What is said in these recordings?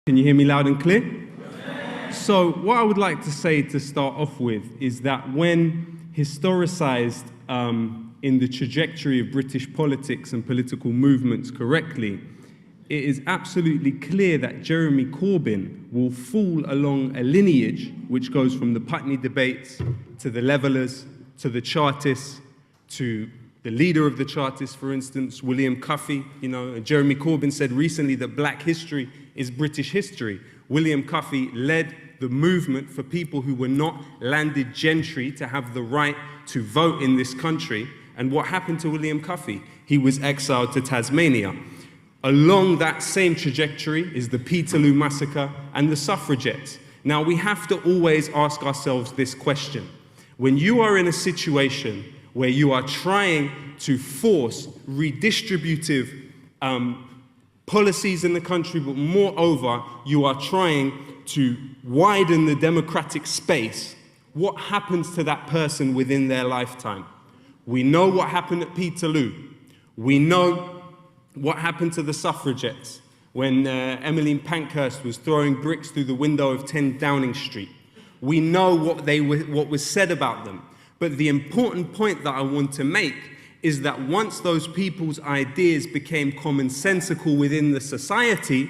Can you hear me loud and clear? So what I would like to say to start off with is that when historicized in the trajectory of British politics and political movements correctly, it is absolutely clear that Jeremy Corbyn will fall along a lineage which goes from the Putney debates to the Levellers, to the Chartists, to the leader of the Chartists, for instance, William Cuffy. Jeremy Corbyn said recently that black history is British history. William Cuffy led the movement for people who were not landed gentry to have the right to vote in this country. And what happened to William Cuffy? He was exiled to Tasmania. Along that same trajectory is the Peterloo massacre and the suffragettes. Now, we have to always ask ourselves this question. When you are in a situation where you are trying to force redistributive policies in the country, but moreover, you are trying to widen the democratic space, what happens to that person within their lifetime? We know what happened at Peterloo. We know what happened to the suffragettes when Emmeline Pankhurst was throwing bricks through the window of 10 Downing Street. We know what was said about them. But the important point that I want to make is that once those people's ideas became commonsensical within the society,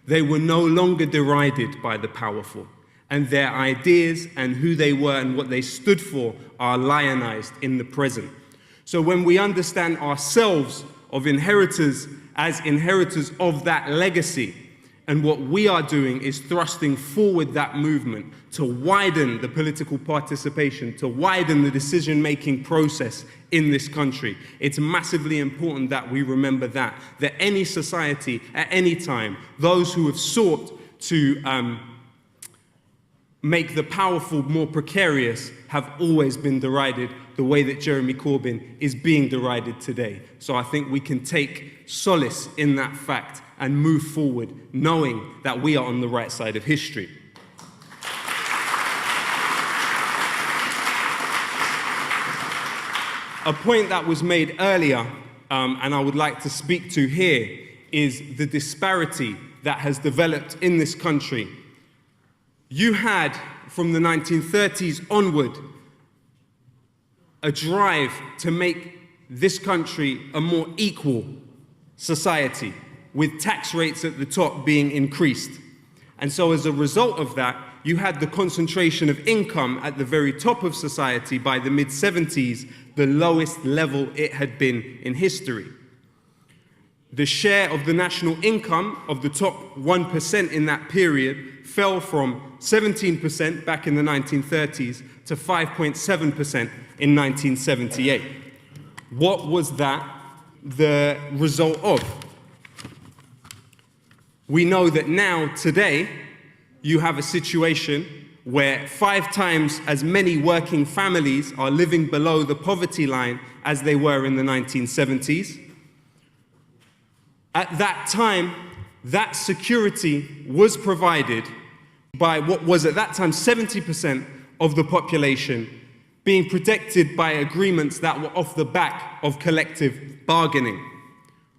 they were no longer derided by the powerful. And their ideas and who they were and what they stood for are lionized in the present. So when we understand ourselves of inheritors as inheritors of that legacy, and what we are doing is thrusting forward that movement to widen the political participation, to widen the decision-making process in this country. It's massively important that we remember that any society at any time, those who have sought to make the powerful more precarious have always been derided the way that Jeremy Corbyn is being derided today. So I think we can take solace in that fact and move forward knowing that we are on the right side of history. A point that was made earlier, and I would like to speak to here, is the disparity that has developed in this country. You had, from the 1930s onward, a drive to make this country a more equal society, with tax rates at the top being increased. And so as a result of that, you had the concentration of income at the very top of society by the mid-70s, the lowest level it had been in history. The share of the national income of the top 1% in that period fell from 17% back in the 1930s to 5.7% in 1978. What was that the result of? We know that now, today, you have a situation where 5 times as many working families are living below the poverty line as they were in the 1970s. At that time, that security was provided by what was at that time 70% of the population being protected by agreements that were off the back of collective bargaining.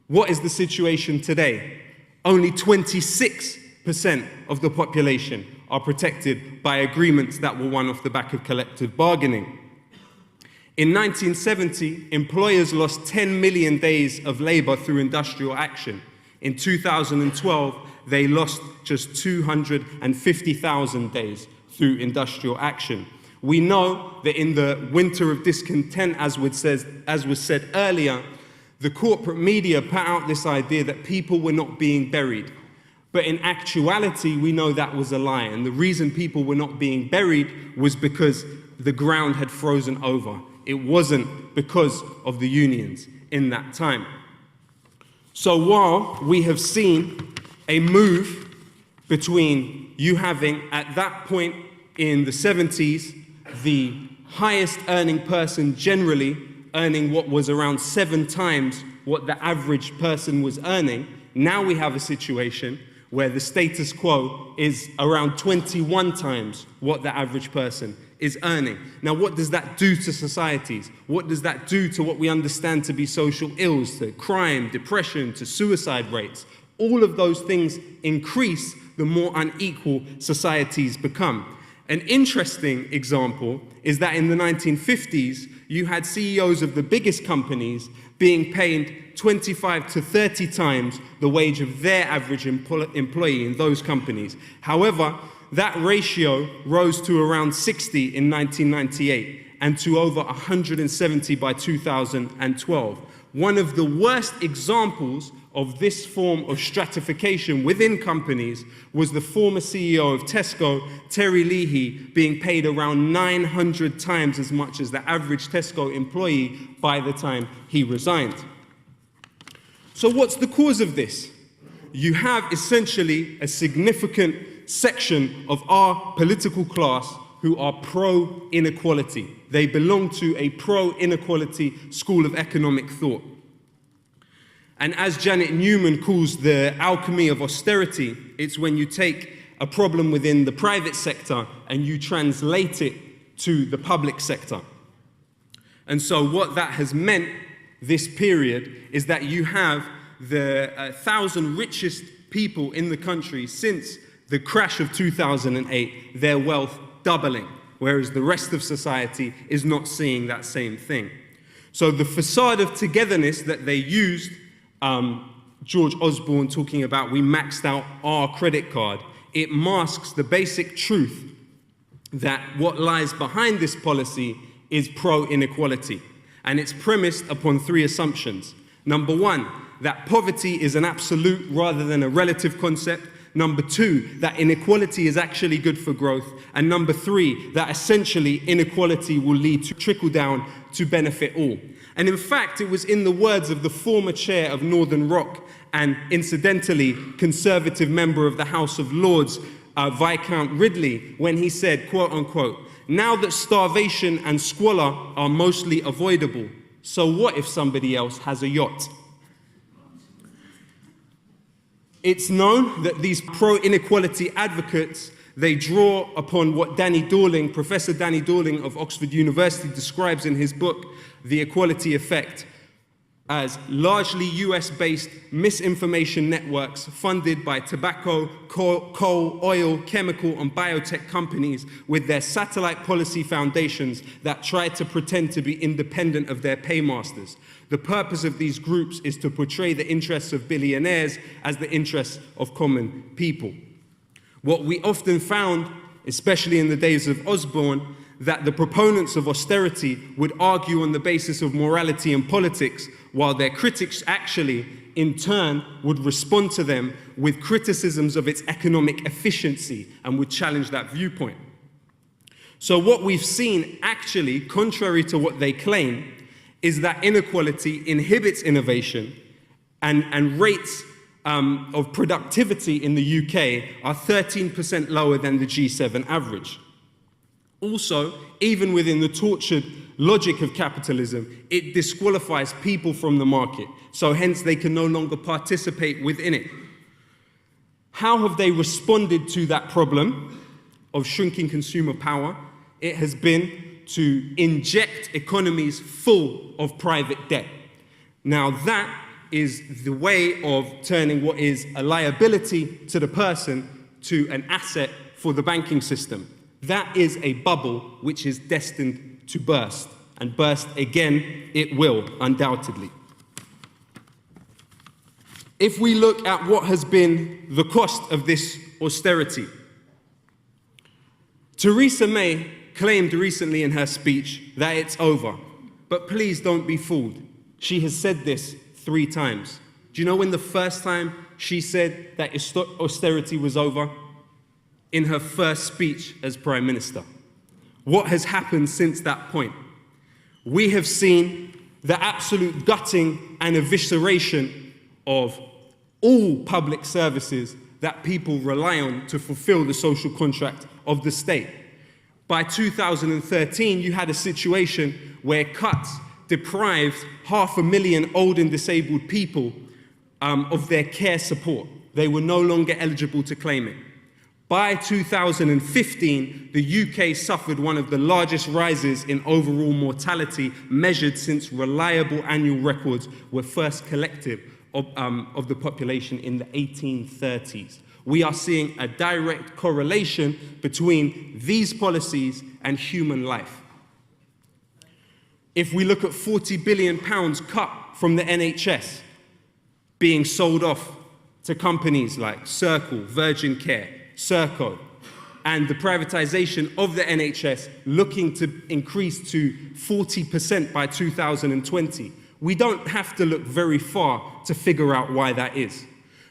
What is the situation today? Only 26% of the population are protected by agreements that were won off the back of collective bargaining. In 1970, employers lost 10 million days of labor through industrial action. In 2012, they lost just 250,000 days through industrial action. We know that in the winter of discontent, as was said earlier, the corporate media put out this idea that people were not being buried. But in actuality, we know that was a lie. And the reason people were not being buried was because the ground had frozen over. It wasn't because of the unions in that time. So while we have seen a move between you having, at that point in the 70s, the highest earning person generally earning what was around 7 times what the average person was earning, now we have a situation where the status quo is around 21 times what the average person is earning. Now, what does that do to societies? What does that do to what we understand to be social ills, to crime, depression, to suicide rates? all of those things increase, the more unequal societies become. An interesting example is that in the 1950s, you had CEOs of the biggest companies being paid 25 to 30 times the wage of their average employee in those companies. However, that ratio rose to around 60 in 1998 and to over 170 by 2012. One of the worst examples of this form of stratification within companies was the former CEO of Tesco, Terry Leahy, being paid around 900 times as much as the average Tesco employee by the time he resigned. So what's the cause of this? You have essentially a significant section of our political class who are pro-inequality. They belong to a pro-inequality school of economic thought. And as Janet Newman calls the alchemy of austerity, it's when you take a problem within the private sector and you translate it to the public sector. And so what that has meant this period is that you have the 1,000 richest people in the country since the crash of 2008, their wealth doubling, whereas the rest of society is not seeing that same thing. So the facade of togetherness that they used, George Osborne talking about we maxed out our credit card, it masks the basic truth that what lies behind this policy is pro-inequality. And it's premised upon three assumptions. Number one, that poverty is an absolute rather than a relative concept. Number two, that inequality is actually good for growth. And number three, that essentially inequality will lead to trickle down to benefit all. And in fact, it was in the words of the former chair of Northern Rock and incidentally conservative member of the House of Lords, Viscount Reilly, when he said, quote unquote, "Now that starvation and squalor are mostly avoidable, so what if somebody else has a yacht?" It's known that these pro-inequality advocates, they draw upon what Professor Danny Dorling of Oxford University describes in his book, The Equality Effect, as largely US-based misinformation networks funded by tobacco, coal, oil, chemical, and biotech companies with their satellite policy foundations that try to pretend to be independent of their paymasters. The purpose of these groups is to portray the interests of billionaires as the interests of common people. What we often found, especially in the days of Osborne, that the proponents of austerity would argue on the basis of morality and politics, while their critics actually, in turn, would respond to them with criticisms of its economic efficiency and would challenge that viewpoint. So what we've seen actually, contrary to what they claim, is that inequality inhibits innovation and rates of productivity in the UK are 13% lower than the G7 average. Also, even within the tortured logic of capitalism, it disqualifies people from the market, so hence they can no longer participate within it. How have they responded to that problem of shrinking consumer power? It has been to inject economies full of private debt. Now that is the way of turning what is a liability to the person to an asset for the banking system. That is a bubble which is destined to burst, and burst again it will, undoubtedly. If we look at what has been the cost of this austerity, Theresa May claimed recently in her speech that it's over. But please don't be fooled. She has said this 3 times. Do you know when the first time she said that austerity was over? In her first speech as Prime Minister. What has happened since that point? We have seen the absolute gutting and evisceration of all public services that people rely on to fulfill the social contract of the state. By 2013, you had a situation where cuts deprived 500,000 old and disabled people of their care support. They were no longer eligible to claim it. By 2015, the UK suffered one of the largest rises in overall mortality measured since reliable annual records were first collected of the population in the 1830s. We are seeing a direct correlation between these policies and human life. If we look at £40 billion cut from the NHS being sold off to companies like Circle, Virgin Care, Serco, and the privatization of the NHS looking to increase to 40% by 2020, we don't have to look very far to figure out why that is.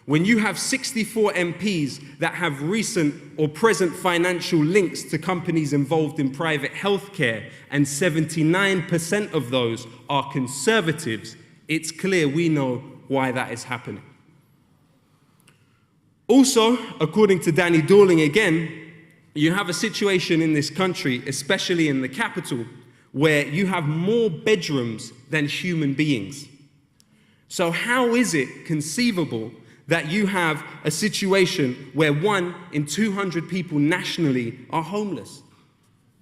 When you have 64 MPs that have recent or present financial links to companies involved in private healthcare, and 79% of those are Conservatives, it's clear we know why that is happening. Also, according to Danny Dorling again, you have a situation in this country, especially in the capital, where you have more bedrooms than human beings. So how is it conceivable that you have a situation where 1 in 200 people nationally are homeless,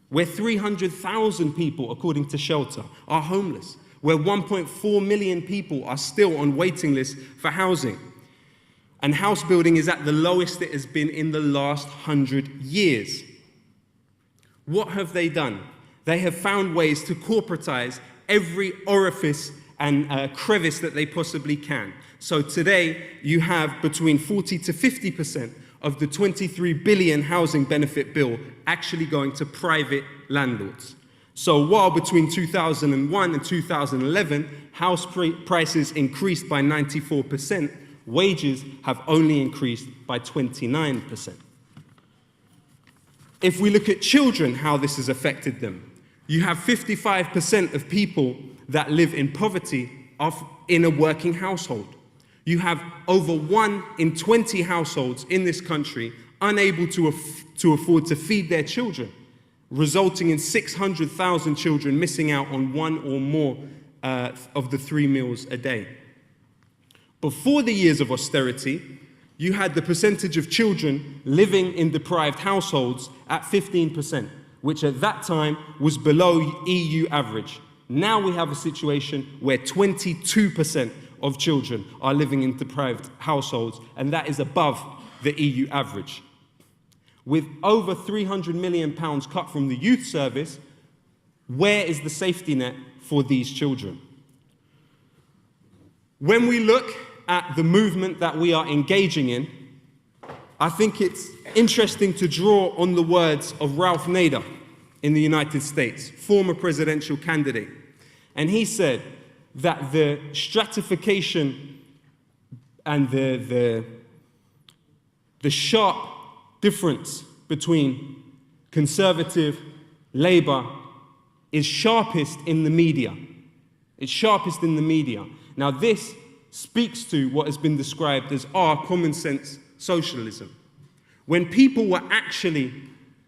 where 300,000 people, according to Shelter, are homeless, where 1.4 million people are still on waiting lists for housing, and house building is at the lowest it has been in the last 100 years? What have they done? They have found ways to corporatize every orifice and crevice that they possibly can. So today, you have between 40 to 50% of the 23 billion housing benefit bill actually going to private landlords. So while between 2001 and 2011, house prices increased by 94%, wages have only increased by 29%. If we look at children, how this has affected them, you have 55% of people that live in poverty in a working household. You have over 1 in 20 households in this country unable to afford to feed their children, resulting in 600,000 children missing out on 1 or more of the 3 meals a day. Before the years of austerity, you had the percentage of children living in deprived households at 15%, which at that time was below EU average. Now we have a situation where 22% of children are living in deprived households, and that is above the EU average. With over £300 million cut from the youth service, where is the safety net for these children? When we look at the movement that we are engaging in, I think it's interesting to draw on the words of Ralph Nader in the United States, former presidential candidate. And he said that the stratification and the sharp difference between Conservative, Labour, is sharpest in the media. It's sharpest in the media. Now this speaks to what has been described as our common sense socialism. When people were actually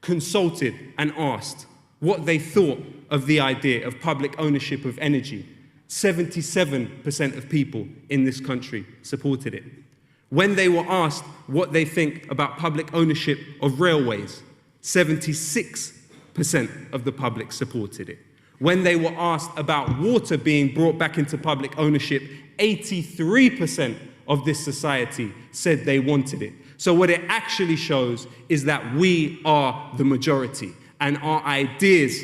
consulted and asked what they thought of the idea of public ownership of energy, 77% of people in this country supported it. When they were asked what they think about public ownership of railways, 76% of the public supported it. When they were asked about water being brought back into public ownership, 83% of this society said they wanted it. So what it actually shows is that we are the majority, and our ideas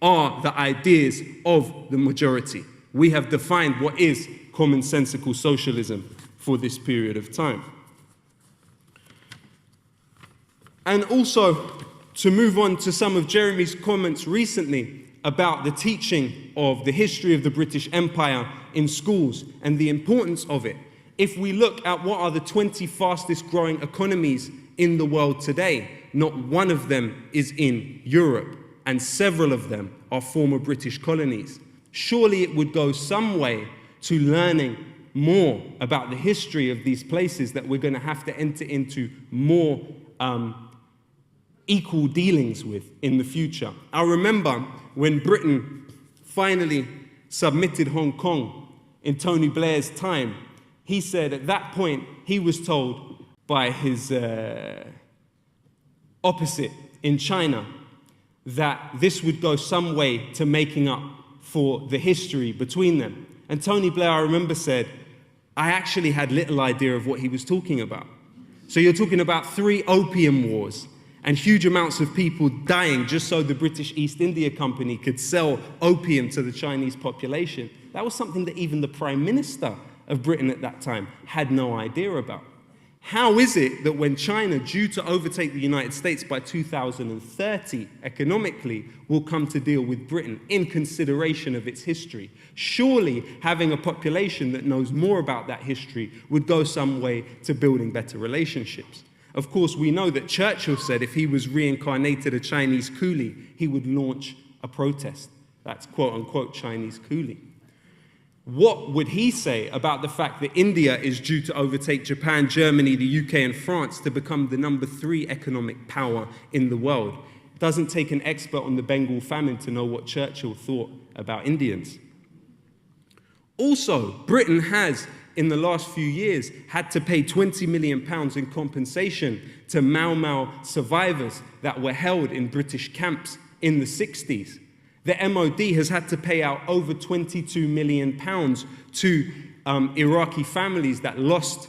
are the ideas of the majority. We have defined what is commonsensical socialism for this period of time. And also, to move on to some of Jeremy's comments recently about the teaching of the history of the British Empire in schools and the importance of it. If we look at what are the 20 fastest growing economies in the world today, not one of them is in Europe, and several of them are former British colonies. Surely it would go some way to learning more about the history of these places that we're going to have to enter into more equal dealings with in the future. I remember when Britain finally submitted Hong Kong in Tony Blair's time, he said at that point he was told by his opposite in China that this would go some way to making up for the history between them. And Tony Blair, I remember, said, I actually had little idea of what he was talking about. So you're talking about 3 opium wars and huge amounts of people dying just so the British East India Company could sell opium to the Chinese population. That was something that even the Prime Minister of Britain at that time had no idea about. How is it that when China, due to overtake the United States by 2030 economically, will come to deal with Britain in consideration of its history? Surely having a population that knows more about that history would go some way to building better relationships. Of course, we know that Churchill said if he was reincarnated a Chinese coolie, he would launch a protest. That's quote-unquote Chinese coolie. What would he say about the fact that India is due to overtake Japan, Germany, the UK, and France to become the number 3 economic power in the world? It doesn't take an expert on the Bengal famine to know what Churchill thought about Indians. Also, Britain has, in the last few years, had to pay £20 million in compensation to Mau Mau survivors that were held in British camps in the 60s. The MOD has had to pay out over £22 million to Iraqi families that lost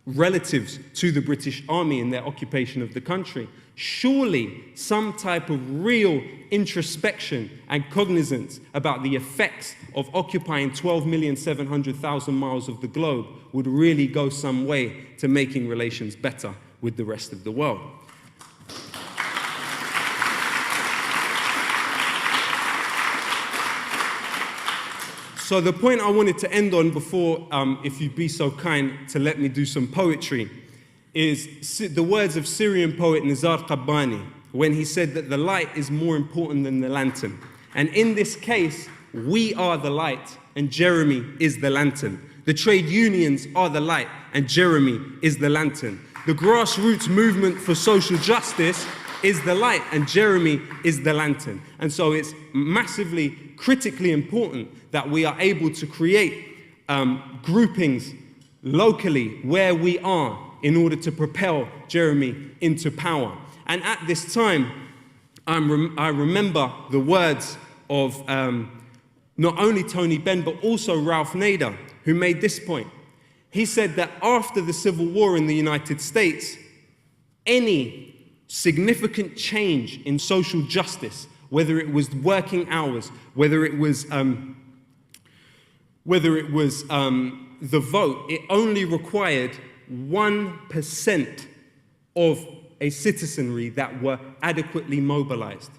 relatives to the British Army in their occupation of the country. Surely some type of real introspection and cognizance about the effects of occupying 12,700,000 miles of the globe would really go some way to making relations better with the rest of the world. So the point I wanted to end on before, if you'd be so kind to let me do some poetry, is the words of Syrian poet Nizar Qabbani, when he said that the light is more important than the lantern. And in this case, we are the light and Jeremy is the lantern. The trade unions are the light and Jeremy is the lantern. The grassroots movement for social justice is the light and Jeremy is the lantern. And so it's massively, critically important that we are able to create groupings locally where we are in order to propel Jeremy into power. And at this time, I remember the words of not only Tony Benn, but also Ralph Nader, who made this point. He said that after the Civil War in the United States, any significant change in social justice, whether it was working hours, whether it was the vote, it only required 1% of a citizenry that were adequately mobilized.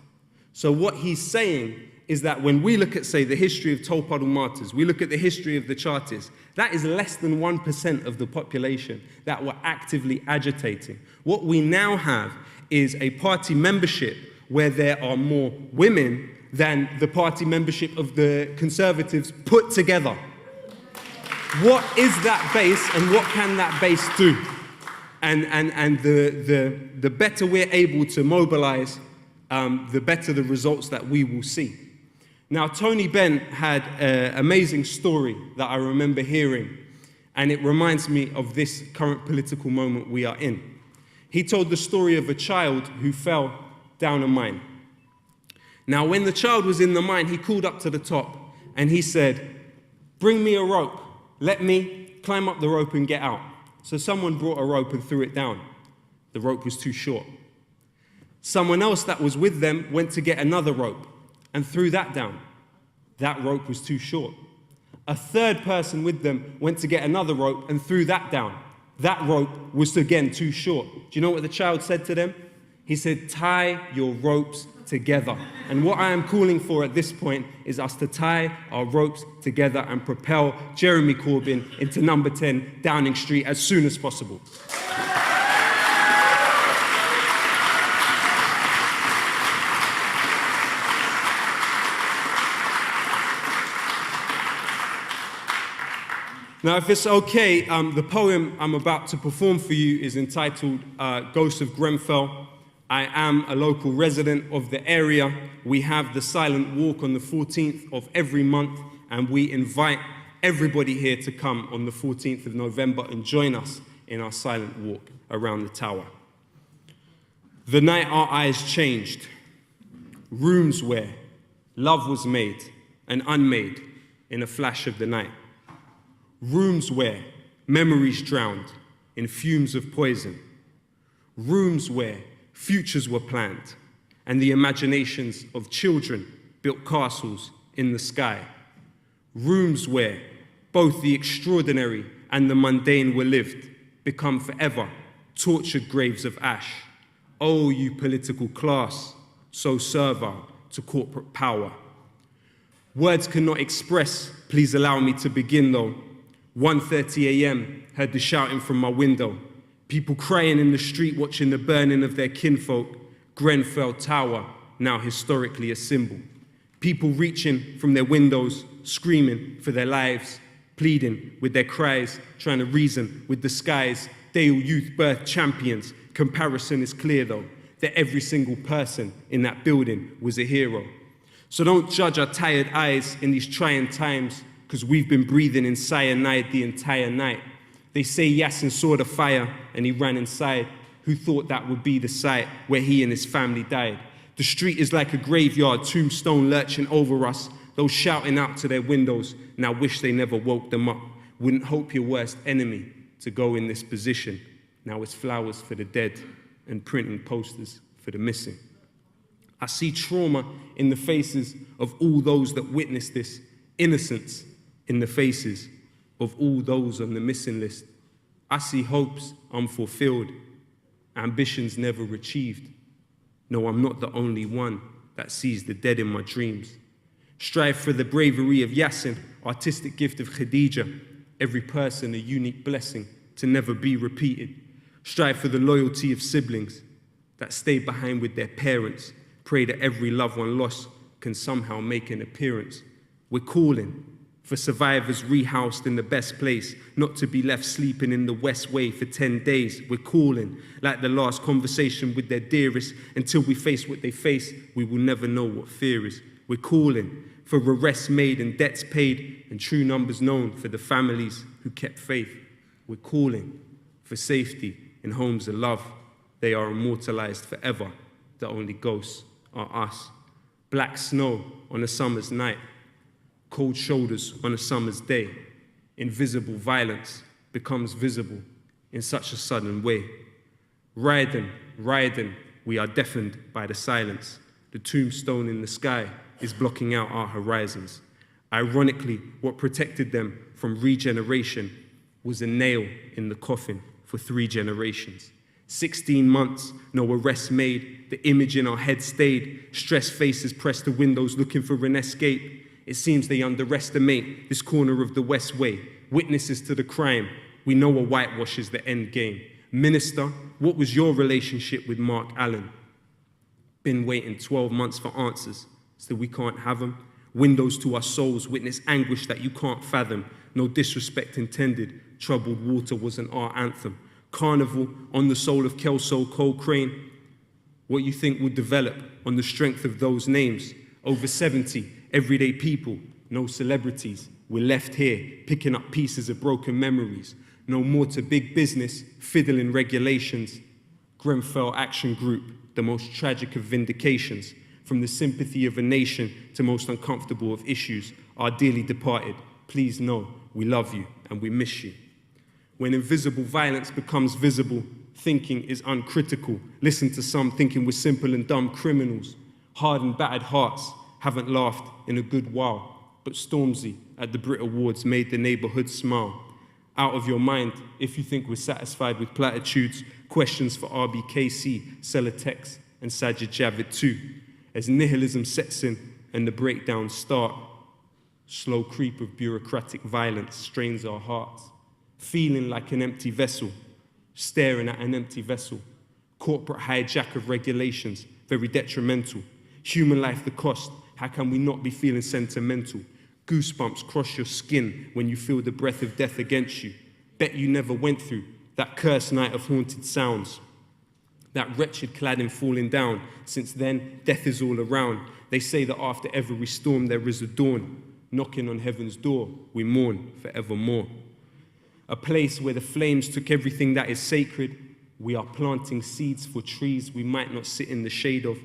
So what he's saying is that when we look at, say, the history of Tolpadu martyrs, we look at the history of the Chartists, that is less than 1% of the population that were actively agitating. What we now have is a party membership where there are more women than the party membership of the Conservatives put together. What is that base and what can that base do? And the better we're able to mobilize, the better the results that we will see. Now, Tony Benn had an amazing story that I remember hearing, and it reminds me of this current political moment we are in. He told the story of a child who fell down a mine. Now, when the child was in the mine, he called up to the top and he said, "Bring me a rope. Let me climb up the rope and get out." So someone brought a rope and threw it down. The rope was too short. Someone else that was with them went to get another rope and threw that down. That rope was too short. A third person with them went to get another rope and threw that down. That rope was again too short. Do you know what the child said to them? He said, "Tie your ropes together." And what I am calling for at this point is us to tie our ropes together and propel Jeremy Corbyn into number 10 Downing Street as soon as possible. Now, if it's okay, the poem I'm about to perform for you is entitled Ghost of Grenfell. I am a local resident of the area. We have the silent walk on the 14th of every month, and we invite everybody here to come on the 14th of November and join us in our silent walk around the tower. The night our eyes changed, rooms where love was made and unmade in a flash of the night. Rooms where memories drowned in fumes of poison. Rooms where futures were planned and the imaginations of children built castles in the sky. Rooms where both the extraordinary and the mundane were lived, become forever tortured graves of ash. Oh, you political class, so servile to corporate power. Words cannot express, please allow me to begin though. 1:30 a.m, heard the shouting from my window. People crying in the street, watching the burning of their kinfolk. Grenfell Tower, now historically a symbol. People reaching from their windows, screaming for their lives, pleading with their cries, trying to reason with the skies. Dale Youth birth champions. Comparison is clear though, that every single person in that building was a hero. So don't judge our tired eyes in these trying times, because we've been breathing in cyanide the entire night. They say Yasin saw the fire and he ran inside. Who thought that would be the site where he and his family died? The street is like a graveyard, tombstone lurching over us. Those shouting out to their windows now wish they never woke them up. Wouldn't hope your worst enemy to go in this position. Now it's flowers for the dead and printing posters for the missing. I see trauma in the faces of all those that witnessed this, innocence in the faces of all those on the missing list. I see hopes unfulfilled, ambitions never achieved. No, I'm not the only one that sees the dead in my dreams. Strive for the bravery of Yasin, artistic gift of Khadija, every person a unique blessing to never be repeated. Strive for the loyalty of siblings that stay behind with their parents. Pray that every loved one lost can somehow make an appearance. We're calling for survivors rehoused in the best place, not to be left sleeping in the West Way for 10 days. We're calling, like the last conversation with their dearest, until we face what they face, we will never know what fear is. We're calling for arrests made and debts paid and true numbers known for the families who kept faith. We're calling for safety in homes of love. They are immortalized forever. The only ghosts are us. Black snow on a summer's night. Cold shoulders on a summer's day. Invisible violence becomes visible in such a sudden way. Riding, we are deafened by the silence. The tombstone in the sky is blocking out our horizons. Ironically, what protected them from regeneration was a nail in the coffin for 3 generations. 16 months, no arrests made, the image in our head stayed, stressed faces pressed to windows looking for an escape. It seems they underestimate this corner of the West Way, witnesses to the crime. We know a whitewash is the end game. Minister, what was your relationship with Mark Allen? Been waiting 12 months for answers, still we can't have them. Windows to our souls, witness anguish that you can't fathom. No disrespect intended, troubled water wasn't our anthem. Carnival on the soul of Kelso Cole Crane. What you think will develop on the strength of those names? Over 70 everyday people, no celebrities. We're left here picking up pieces of broken memories. No more to big business, fiddling regulations. Grenfell Action Group, the most tragic of vindications. From the sympathy of a nation to most uncomfortable of issues. Our dearly departed, please know we love you and we miss you. When invisible violence becomes visible, thinking is uncritical. Listen to some thinking we're simple and dumb criminals. Hard and battered hearts haven't laughed in a good while, but Stormzy at the Brit Awards made the neighborhood smile. Out of your mind if you think we're satisfied with platitudes. Questions for RBKC, Celotex, and Sajid Javid too. As nihilism sets in and the breakdowns start, slow creep of bureaucratic violence strains our hearts. Feeling like an empty vessel, staring at an empty vessel. Corporate hijack of regulations, very detrimental. Human life the cost, how can we not be feeling sentimental? Goosebumps cross your skin when you feel the breath of death against you. Bet you never went through that cursed night of haunted sounds. That wretched cladding falling down. Since then, death is all around. They say that after every storm there is a dawn. Knocking on heaven's door, we mourn forevermore. A place where the flames took everything that is sacred. We are planting seeds for trees we might not sit in the shade of.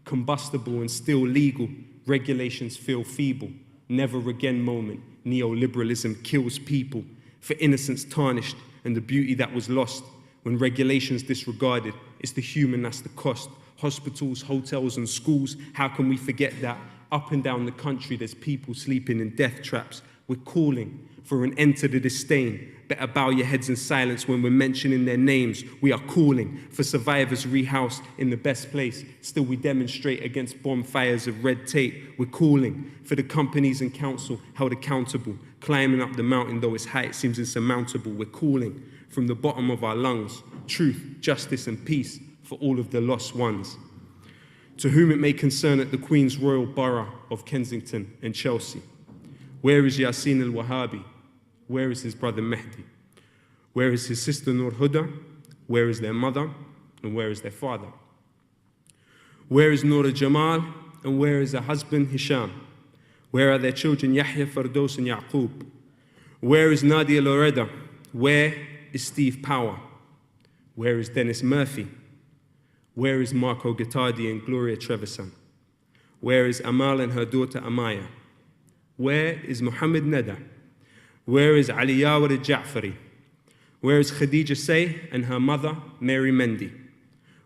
Combustible and still legal, regulations feel feeble. Never again moment, neoliberalism kills people. for innocence tarnished and the beauty that was lost when regulations disregarded. It's the human that's the cost. Hospitals, hotels and schools, how can we forget that? Up and down the country there's people sleeping in death traps. We're calling for an end to the disdain. Better bow your heads in silence when we're mentioning their names. We are calling for survivors rehoused in the best place. Still we demonstrate against bonfires of red tape. We're calling for the companies and council held accountable. Climbing up the mountain though its height seems insurmountable. We're calling from the bottom of our lungs. Truth, justice and peace for all of the lost ones. To whom it may concern at the Queen's Royal Borough of Kensington and Chelsea. Where is Yasin al-Wahhabi? Where is his brother Mehdi? Where is his sister Nur Huda? Where is their mother? And where is their father? Where is Nur Jamal? And where is her husband Hisham? Where are their children Yahya, Fardos and Yaqub? Where is Nadia Loreda? Where is Steve Power? Where is Dennis Murphy? Where is Marco Gottardi and Gloria Trevisan? Where is Amal and her daughter Amaya? Where is Muhammad Nada? Where is Ali Yawar al-Ja'fari? Where is Khadija Say and her mother, Mary Mendy?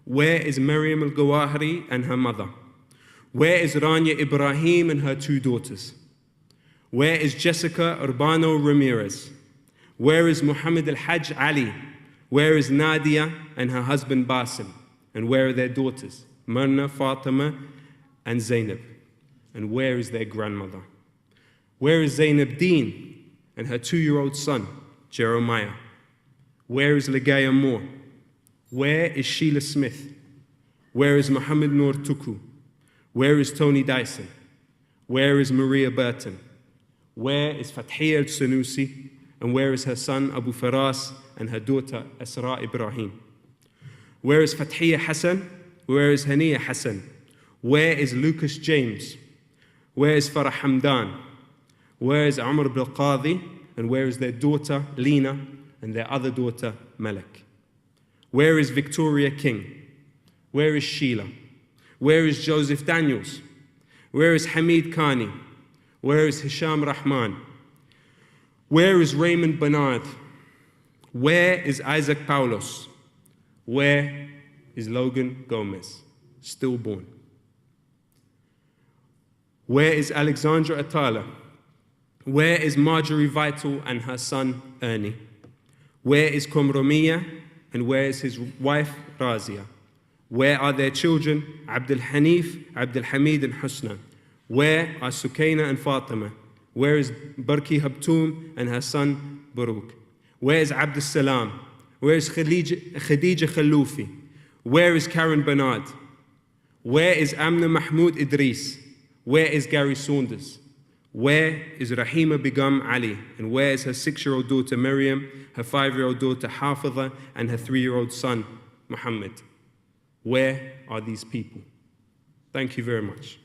Where is Maryam al-Gawahiri and her mother? Where is Rania Ibrahim and her 2 daughters? Where is Jessica Urbano Ramirez? Where is Muhammad al-Hajj Ali? Where is Nadia and her husband Basim? And where are their daughters, Myrna, Fatima, and Zainab? And where is their grandmother? Where is Zainab Deen and her 2-year-old son, Jeremiah? Where is Ligaya Moore? Where is Sheila Smith? Where is Muhammad Noor Tuku? Where is Tony Dyson? Where is Maria Burton? Where is Fathia al-Sanusi? And where is her son, Abu Faras, and her daughter, Asra Ibrahim? Where is Fathia Hassan? Where is Hania Hassan? Where is Lucas James? Where is Farah Hamdan? Where is Umar Bilqadi? And where is their daughter, Lena, and their other daughter, Malak? Where is Victoria King? Where is Sheila? Where is Joseph Daniels? Where is Hamid Khani? Where is Hisham Rahman? Where is Raymond Bernard? Where is Isaac Paulos? Where is Logan Gomez, stillborn? Where is Alexandra Atala? Where is Marjorie Vital and her son, Ernie? Where is Komromiya and where is his wife, Razia? Where are their children, Abdul Hanif, Abdul Hamid and Husna? Where are Sukaina and Fatima? Where is Barki Habtoum and her son, Baruch? Where is Abdul Salam? Where is Khadija Khaloufi? Where is Karen Bernard? Where is Amna Mahmoud Idris? Where is Gary Saunders? Where is Rahima Begum Ali? And where is her 6-year-old daughter Miriam, her 5-year-old daughter Hafidha, and her 3-year-old son Muhammad? Where are these people? Thank you very much.